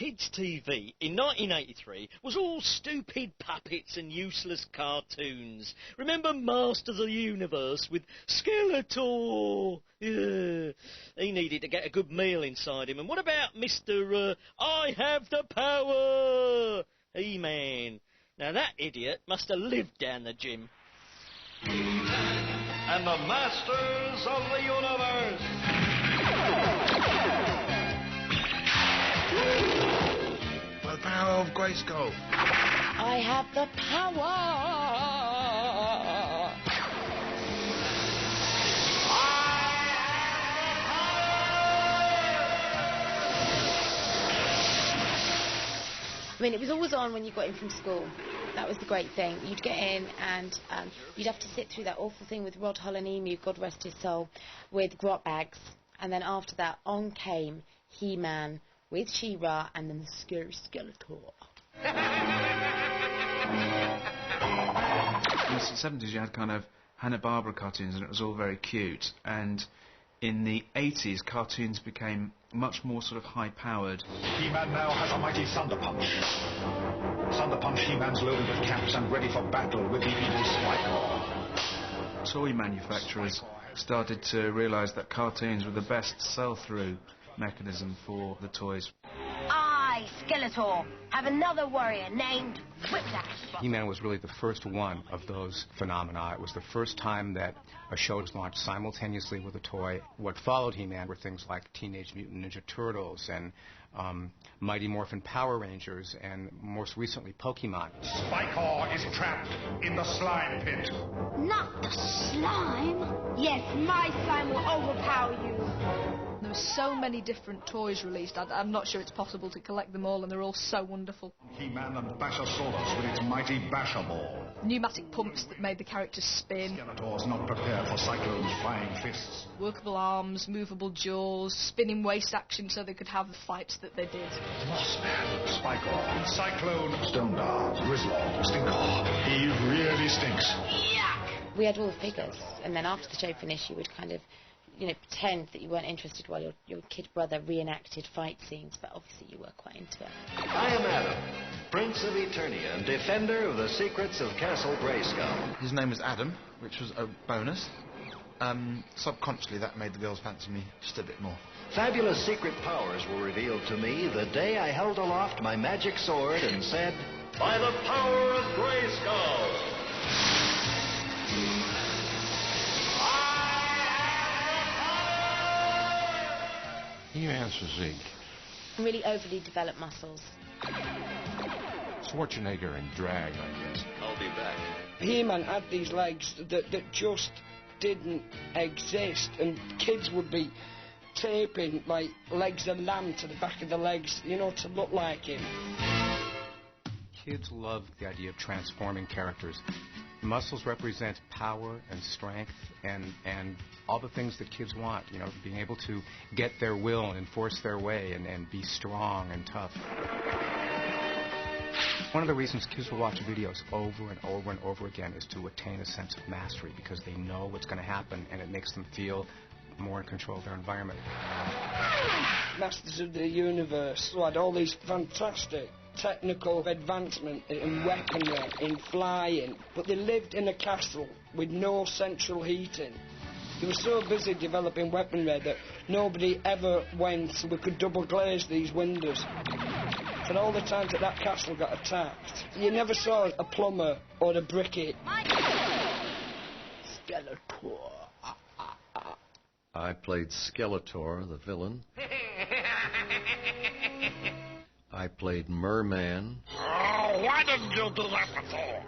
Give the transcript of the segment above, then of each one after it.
kids' TV in 1983 was all stupid puppets and useless cartoons. Remember Masters of the Universe with Skeletor? Yeah. He needed to get a good meal inside him. And what about Mr. I Have the Power? He-Man. Now that idiot must have lived down the gym. And the Masters of the Universe. The power of Grayskull. I have the power. I mean, it was always on when you got in from school. That was the great thing. You'd get in and you'd have to sit through that awful thing with Rod Hull-and-Emu, God rest his soul, with grot bags. And then after that, on came He-Man with She-Ra and then the scary Skeletor. In the 70s, you had kind of Hanna-Barbera cartoons, and it was all very cute. And in the 80s, cartoons became much more sort of high-powered. He-Man now has a mighty Thunder Punch. Thunder Punch, He-Man's loaded with caps and ready for battle with the evil Spycore. Toy manufacturers started to realise that cartoons were the best sell-through mechanism for the toys. I, Skeletor, have another warrior named Whiplash. He-Man was really the first one of those phenomena. It was the first time that a show was launched simultaneously with a toy. What followed He-Man were things like Teenage Mutant Ninja Turtles and Mighty Morphin Power Rangers and, most recently, Pokemon. Spycore is trapped in the slime pit. Not the slime. Yes, my slime will overpower you. There were so many different toys released. I'm not sure it's possible to collect them all, and they're all so wonderful. He-Man and Bashasaurus with its mighty Basher Ball. Pneumatic pumps that made the characters spin. Skeletor's not prepared for Cyclone's flying fists. Workable arms, movable jaws, spinning waist action so they could have the fights that they did. Mossman, Spycore, Cyclone, Stone Dog, Griswold, Stinkor. He really stinks. Yuck! We had all the figures, and then after the show finished, you would kind of, pretend that you weren't interested while your kid brother reenacted fight scenes, but obviously you were quite into it. I am Adam, Prince of Eternia and defender of the secrets of Castle Grayskull. His name was Adam, which was a bonus. Subconsciously, that made the girls fancy me just a bit more. Fabulous secret powers were revealed to me the day I held aloft my magic sword and said, "By the power of Grayskull!" He-Man's physique. Really overly developed muscles. Schwarzenegger and drag, I guess. I'll be back. He-Man had these legs that just didn't exist, and kids would be taping like legs of lamb to the back of the legs, to look like him. Kids love the idea of transforming characters. Muscles represent power and strength and all the things that kids want, being able to get their will and enforce their way and be strong and tough. One of the reasons kids will watch videos over and over and over again is to attain a sense of mastery, because they know what's going to happen and it makes them feel more in control of their environment. Masters of the Universe had all these fantastic technical advancement in weaponry, in flying, but they lived in a castle with no central heating. They were so busy developing weaponry that nobody ever went so we could double glaze these windows. And all the times that castle got attacked, you never saw a plumber or a brickie. Skeletor. I played Skeletor, the villain. I played Merman. Oh, why didn't you do that before?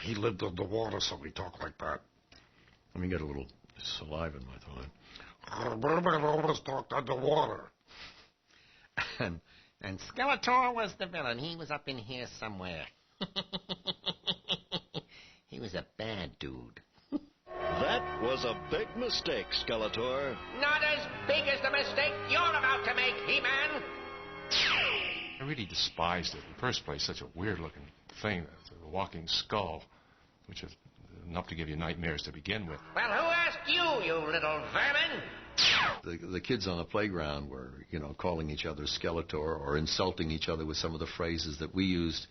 He lived underwater, so he talked like that. Let me get a little saliva in my throat. Merman always talked underwater. And Skeletor was the villain. He was up in here somewhere. He was a bad dude. That was a big mistake, Skeletor. Not as big as the mistake you're about to make, He-Man. I really despised it. In the first place, such a weird-looking thing, the walking skull, which is enough to give you nightmares to begin with. Well, who asked you, you little vermin? The kids on the playground were, calling each other Skeletor or insulting each other with some of the phrases that we used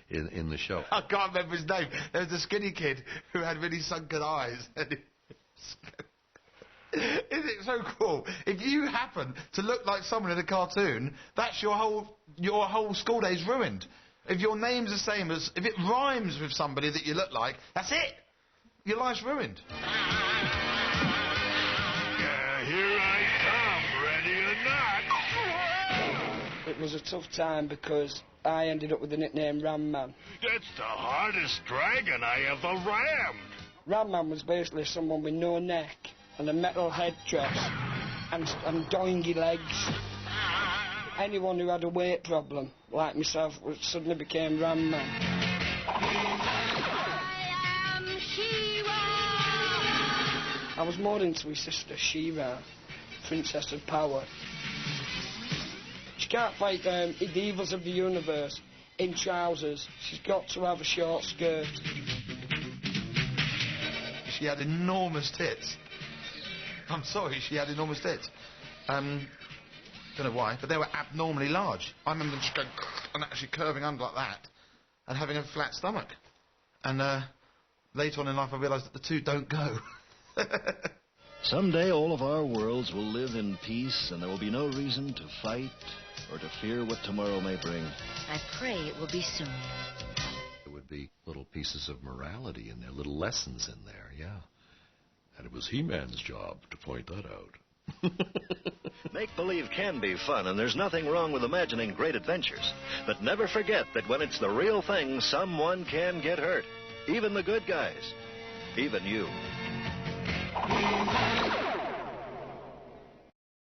in the show. I can't remember his name. There was a skinny kid who had really sunken eyes. Isn't it so cool? If you happen to look like someone in a cartoon, that's your whole school day's ruined. If your name's the same as, if it rhymes with somebody that you look like, that's it. Your life's ruined. Here I come, ready or not. It was a tough time because I ended up with the nickname Ram Man. That's the hardest dragon I ever rammed. Ram Man was basically someone with no neck and a metal headdress and doingy legs. Anyone who had a weight problem, like myself, suddenly became Ram Man. I was more into his sister She-Ra, Princess of Power. She can't fight the evils of the universe in trousers. She's got to have a short skirt. She had enormous tits. I'm sorry, she had enormous tits. Don't know why, but they were abnormally large. I remember them just going and actually curving under like that and having a flat stomach. And later on in life I realised that the two don't go. Someday all of our worlds will live in peace and there will be no reason to fight or to fear what tomorrow may bring. I pray it will be soon. There would be little pieces of morality in there, little lessons in there, yeah. And it was He-Man's job to point that out. Make-believe can be fun, and there's nothing wrong with imagining great adventures. But never forget that when it's the real thing, someone can get hurt. Even the good guys. Even you.